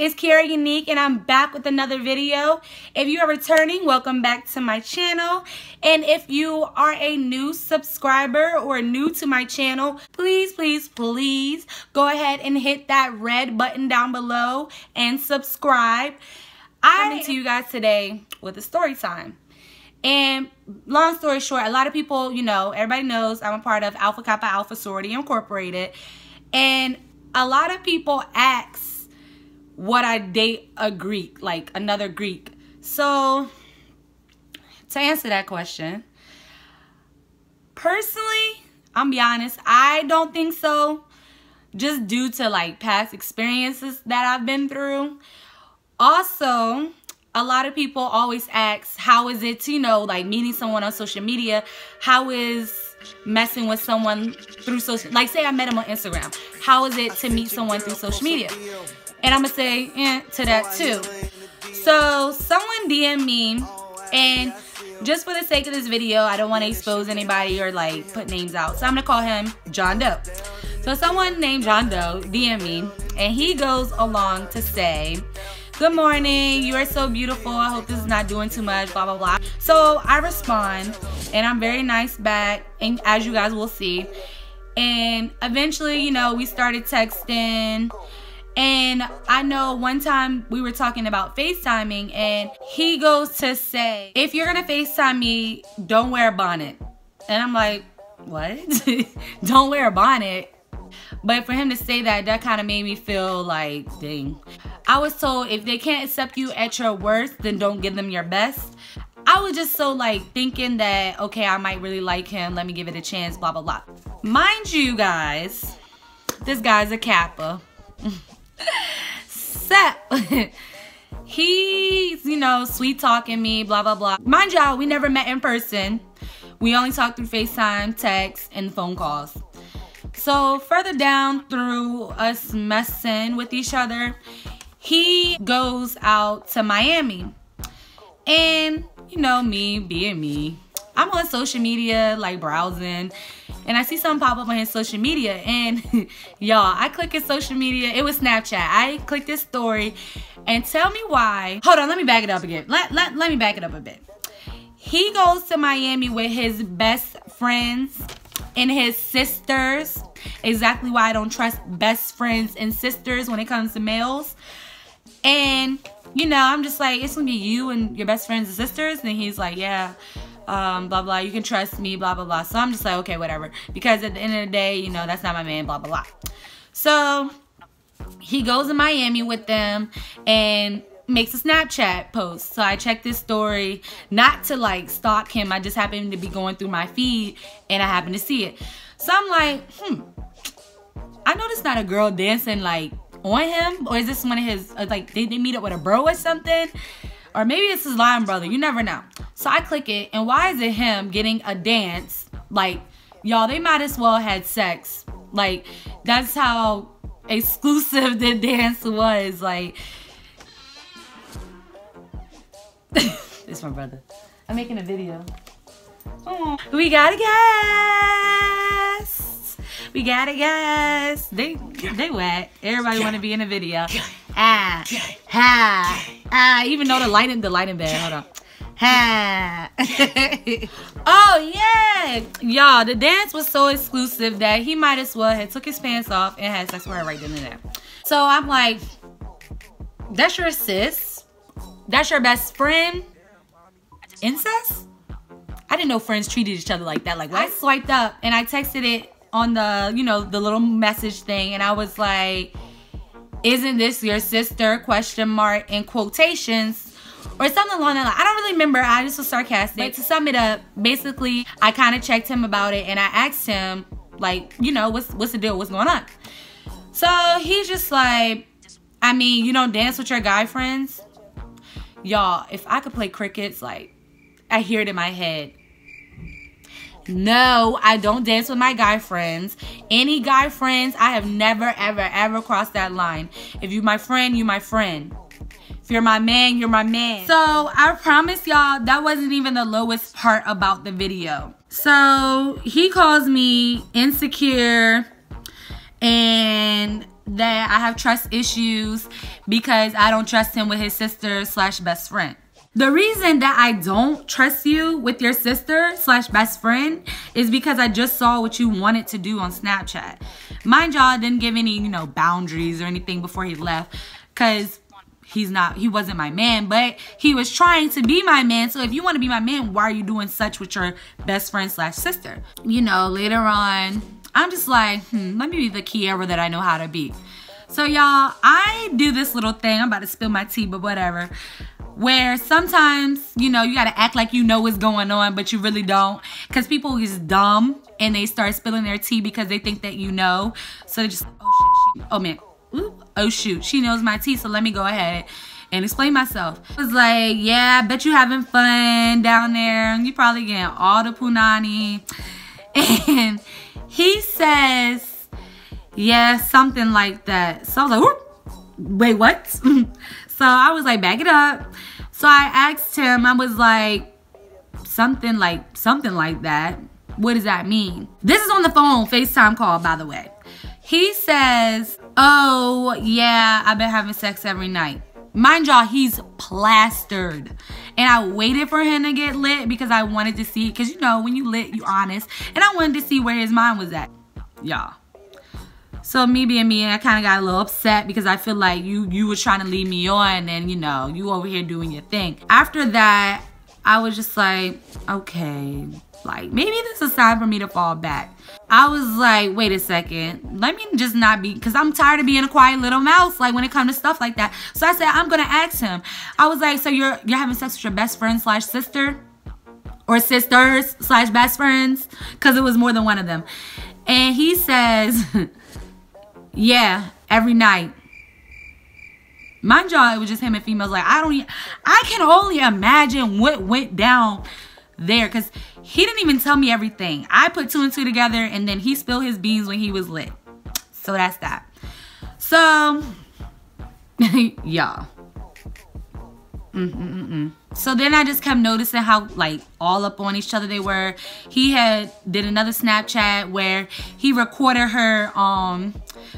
is Kiara Unique, and I'm back with another video. If you are returning, welcome back to my channel. And if you are a new subscriber or new to my channel, please go ahead and hit that red button down below and subscribe. I'm coming to you guys today with a story time. And long story short, a lot of people, you know, everybody knows I'm a part of Alpha Kappa Alpha Sorority Incorporated. And a lot of people ask, would I date a Greek, like another Greek? So, to answer that question, personally, I'm be honest, I don't think so. Just due to like past experiences that I've been through. Also, a lot of people always ask, how is it to, you know, like meeting someone on social media? How is messing with someone through social, like say I met him on Instagram. How is it to meet someone through social media? And I'm gonna say to that too. So someone DM'd me, and just for the sake of this video, I don't want to expose anybody or like put names out. So I'm gonna call him John Doe. So someone named John Doe DM'd me, and he goes along to say, "Good morning, you are so beautiful. I hope this is not doing too much, blah, blah, blah." So I respond, and I'm very nice back, and as you guys will see. And eventually, you know, we started texting. And I know one time we were talking about FaceTiming, and he goes to say, "If you're gonna FaceTime me, don't wear a bonnet." And I'm like, what? Don't wear a bonnet? But for him to say that, that kind of made me feel like, dang. I was told if they can't accept you at your worst, then don't give them your best. I was just so like thinking that, okay, I might really like him. Let me give it a chance, blah, blah, blah. Mind you guys, this guy's a Kappa. So, he's, you know, sweet talking me, blah, blah, blah. Mind y'all, we never met in person. We only talked through FaceTime, text, and phone calls. So further down through us messing with each other, he goes out to Miami. And, you know, me being me, I'm on social media, like browsing, and I see something pop up on his social media, and y'all, I click his social media. It was Snapchat. I clicked his story, and tell me why. Hold on, let me back it up again. Let me back it up a bit. He goes to Miami with his best friends and his sisters. Exactly why I don't trust best friends and sisters when it comes to males. And, you know, I'm just like, it's gonna be you and your best friends and sisters. And he's like, yeah, blah, blah, you can trust me, blah, blah, blah. So I'm just like, okay, whatever. Because at the end of the day, you know, that's not my man, blah, blah, blah. So he goes to Miami with them and makes a Snapchat post. So I checked this story, not to like stalk him. I just happened to be going through my feed and I happened to see it. So I'm like, I know this not a girl dancing like on him, or is this one of his, like they meet up with a bro or something? Or maybe it's his lying brother, you never know. So I click it, and why is it him getting a dance? Like, y'all, they might as well had sex. Like, that's how exclusive the dance was. Like, it's my brother. I'm making a video. Oh, we got a guest. We got a guest. They whack. Everybody want to be in a video. Even though the lighting bad. Hold on. Oh yeah, y'all. The dance was so exclusive that he might as well had took his pants off and had sex with her right then and there. So I'm like, that's your sis? That's your best friend? Incest? I didn't know friends treated each other like that. Like, what? I swiped up and I texted it on the, you know, the little message thing, and I was like, "Isn't this your sister?" Question mark in quotations, or something along that line. I don't really remember. I just was sarcastic. But to sum it up, basically, I kind of checked him about it, and I asked him, like, you know, what's the deal? What's going on? So he's just like, I mean, you don't dance with your guy friends? Y'all, if I could play crickets, like, I hear it in my head. No, I don't dance with my guy friends. Any guy friends, I have never, ever crossed that line. If you're my friend, you're my friend. If you're my man, you're my man. So I promise y'all, that wasn't even the lowest part about the video. So he calls me insecure and that I have trust issues because I don't trust him with his sister slash best friend. The reason that I don't trust you with your sister slash best friend is because I just saw what you wanted to do on Snapchat. Mind y'all, didn't give any, you know, boundaries or anything before he left, because he wasn't my man, but he was trying to be my man. So if you want to be my man, why are you doing such with your best friend slash sister? You know, later on, I'm just like, let me be the Kiara that I know how to be. So y'all, I do this little thing. I'm about to spill my tea, but whatever. Where sometimes, you know, you got to act like you know what's going on, but you really don't. Because people is dumb and they start spilling their tea because they think that you know. So they just, oh shit, oh man, ooh, oh shoot, she knows my tea, so let me go ahead and explain myself. I was like, yeah, I bet you having fun down there. You probably getting all the punani. And he says, yeah, something like that. So I was like, whoop, wait, what? So I was like, back it up. So I asked him, I was like, something like that. What does that mean? This is on the phone, FaceTime call, by the way. He says, oh, yeah, I've been having sex every night. Mind y'all, he's plastered. And I waited for him to get lit because I wanted to see, because you know, when you lit, you honest. And I wanted to see where his mind was at, y'all. So me being me, I kind of got a little upset because I feel like you were trying to lead me on and, you know, you over here doing your thing. After that, I was just like, okay, like maybe this is time for me to fall back. I was like, wait a second, let me just not be, because I'm tired of being a quiet little mouse, like when it comes to stuff like that. So I said, I'm going to ask him. I was like, so you're having sex with your best friend slash sister? Or sisters slash best friends? Because it was more than one of them. And he says, yeah, every night. Mind y'all, it was just him and females. Like, I can only imagine what went down there, because he didn't even tell me everything. I put 2 and 2 together, and then he spilled his beans when he was lit. So that's that. So, y'all. So then I just kept noticing how like all up on each other they were. He did another Snapchat where he recorded her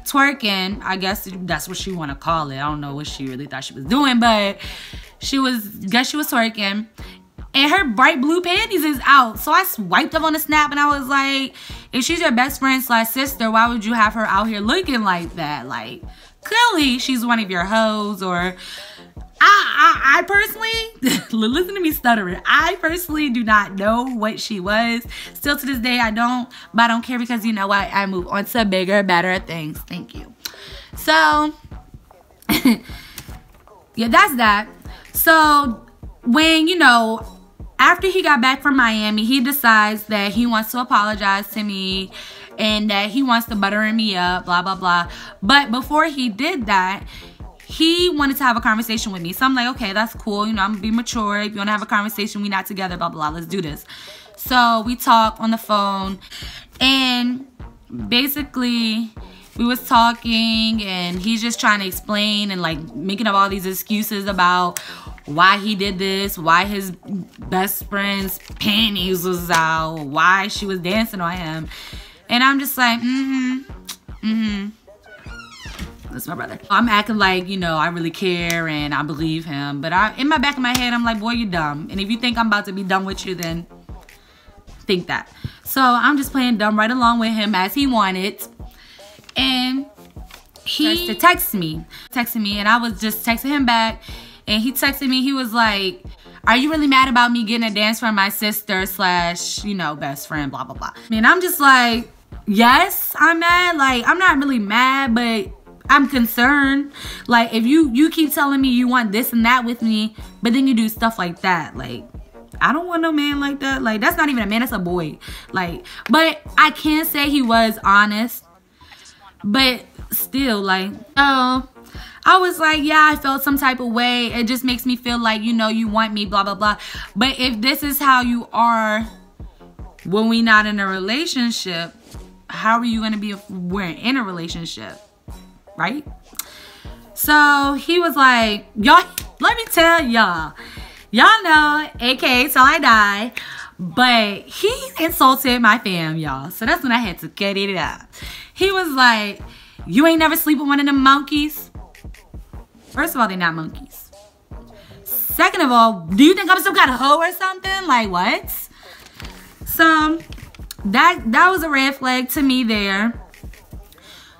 twerking. I guess that's what she want to call it. I don't know what she really thought she was doing, but she was twerking. And her bright blue panties is out. So I swiped up on the snap and I was like, if she's your best friend slash sister, why would you have her out here looking like that? Like, clearly she's one of your hoes. Or I personally, listen to me stuttering. I personally do not know what she was. Still to this day, I don't. But I don't care because you know what? I move on to bigger, better things. Thank you. So, yeah, that's that. So, when, you know, after he got back from Miami, he decides that he wants to apologize to me and that he wants to butter me up, blah, blah, blah. But before he did that, he wanted to have a conversation with me. So I'm like, okay, that's cool. You know, I'm going to be mature. If you want to have a conversation, we're not together, blah, blah, let's do this. So we talk on the phone. And basically, we was talking and he's just trying to explain and like making up all these excuses about why he did this, why his best friend's panties was out, why she was dancing on him. And I'm just like, that's my brother. I'm acting like, you know, I really care and I believe him. But in my back of my head, I'm like, boy, you're dumb. And if you think I'm about to be done with you, then think that. So I'm just playing dumb right along with him as he wanted. And he starts to text me. And I was just texting him back. And he texted me. He was like, are you really mad about me getting a dance from my sister slash, you know, best friend, blah, blah, blah. And I'm just like, yes, I'm mad. Like, I'm not really mad, but I'm concerned. Like, if you keep telling me you want this and that with me, but then you do stuff like that, like, I don't want no man like that. Like, that's not even a man, that's a boy. Like, but I can say he was honest. But still, like, oh, I was like, yeah, I felt some type of way. It just makes me feel like, you know, you want me, blah, blah, blah. But if this is how you are when we not in a relationship, how are you going to be if we're in a relationship? Right? So he was like, y'all, let me tell y'all. Y'all know, aka till I die. But he insulted my fam, y'all. So that's when I had to get it out. He was like, you ain't never sleep with one of them monkeys? First of all, they're not monkeys. Second of all, do you think I'm some kind of hoe or something? Like, what? So, that was a red flag to me there.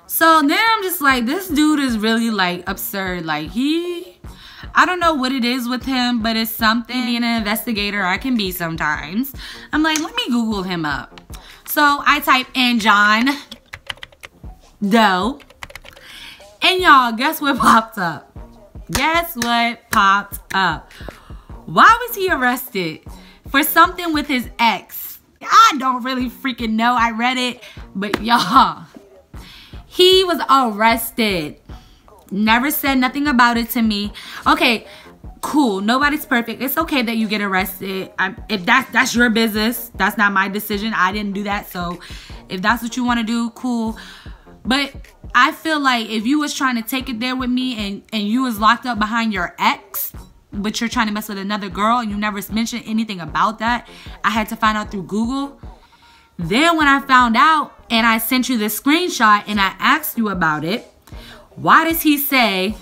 So, then I'm just like, this dude is really, like, absurd. Like, I don't know what it is with him, but it's something. Being an investigator, I can be sometimes. I'm like, let me Google him up. So, I type in John Doe. And y'all, guess what popped up? Guess what popped up? Why was he arrested? For something with his ex. I don't really freaking know. I read it. But y'all, he was arrested. Never said nothing about it to me. Okay, cool. Nobody's perfect. It's okay that you get arrested. If that's your business. That's not my decision. I didn't do that. So if that's what you want to do, cool. But I feel like if you was trying to take it there with me and you was locked up behind your ex, but you're trying to mess with another girl and you never mentioned anything about that, I had to find out through Google. Then when I found out and I sent you the screenshot and I asked you about it, why does he say,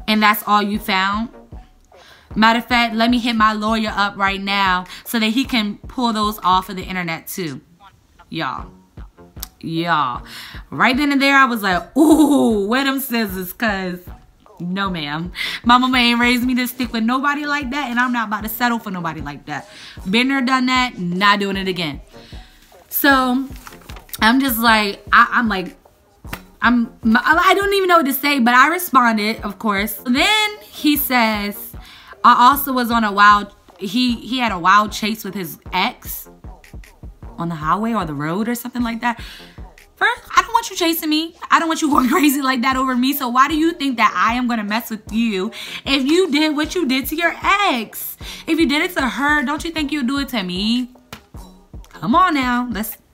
and that's all you found? Matter of fact, let me hit my lawyer up right now so that he can pull those off of the internet too. Y'all. Right then and there, I was like, ooh, where them scissors? Cause no, ma'am. My mama ain't raised me to stick with nobody like that, and I'm not about to settle for nobody like that. Been there, done that, not doing it again. So I'm just like, I don't even know what to say, but I responded, of course. Then he says, I also was on a wild, he had a wild chase with his ex on the highway or the road or something like that. First, I don't want you chasing me. I don't want you going crazy like that over me. So why do you think that I am going to mess with you if you did what you did to your ex? If you did it to her, don't you think you'd do it to me? Come on now.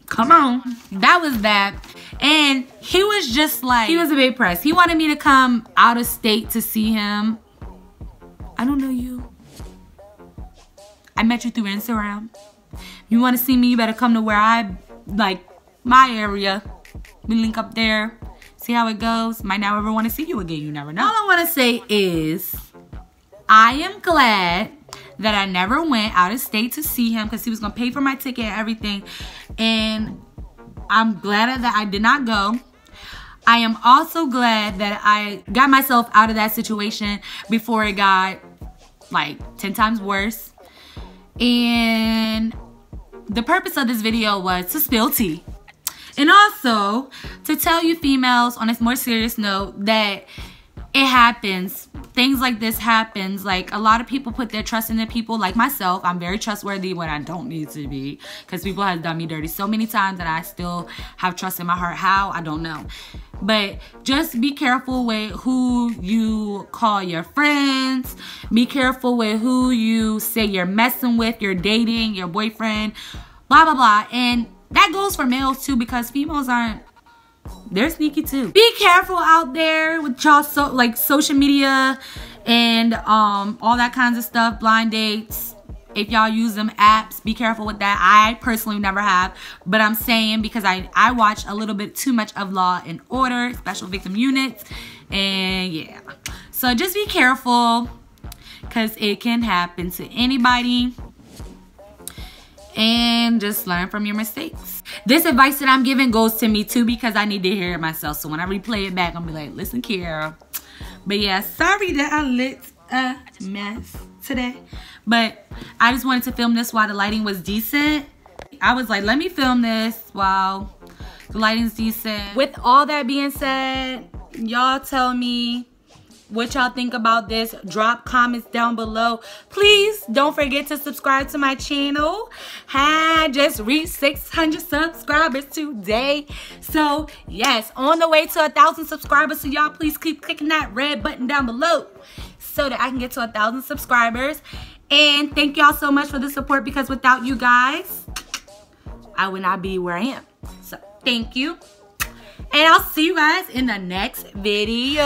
Come on. That was that. And he was just like, he was a bit pressed. He wanted me to come out of state to see him. I don't know you. I met you through Instagram. You want to see me, you better come to where my area. We link up there, see how it goes. Might not ever want to see you again, you never know. All I want to say is, I am glad that I never went out of state to see him because he was going to pay for my ticket and everything. And I'm glad that I did not go. I am also glad that I got myself out of that situation before it got like 10 times worse. And the purpose of this video was to spill tea. And also to tell you females on a more serious note that it happens. Things like this happens. Like, a lot of people put their trust in the people. Like myself, I'm very trustworthy when I don't need to be, because people have done me dirty so many times that I still have trust in my heart. How? I don't know. But just be careful with who you call your friends. Be careful with who you say you're messing with, you're dating, your boyfriend, blah, blah, blah. And that goes for males too, because females aren't, they're sneaky too. Be careful out there with y'all, social media and all that kinds of stuff, blind dates. If y'all use them apps, be careful with that. I personally never have, but I'm saying because I watch a little bit too much of Law and Order, Special Victim Units, and yeah. So just be careful because it can happen to anybody. And just learn from your mistakes. This advice that I'm giving goes to me too, because I need to hear it myself. So when I replay it back, I'm gonna be like, listen, Kiara. But yeah, sorry that I lit a mess today. But I just wanted to film this while the lighting was decent. I was like, let me film this while the lighting's decent. With all that being said, y'all tell me what y'all think about this. Drop comments down below. Please don't forget to subscribe to my channel. I just reached 600 subscribers today. So yes, on the way to 1,000 subscribers. So y'all please keep clicking that red button down below so that I can get to 1,000 subscribers. And thank y'all so much for the support, because without you guys, I would not be where I am. So thank you. And I'll see you guys in the next video.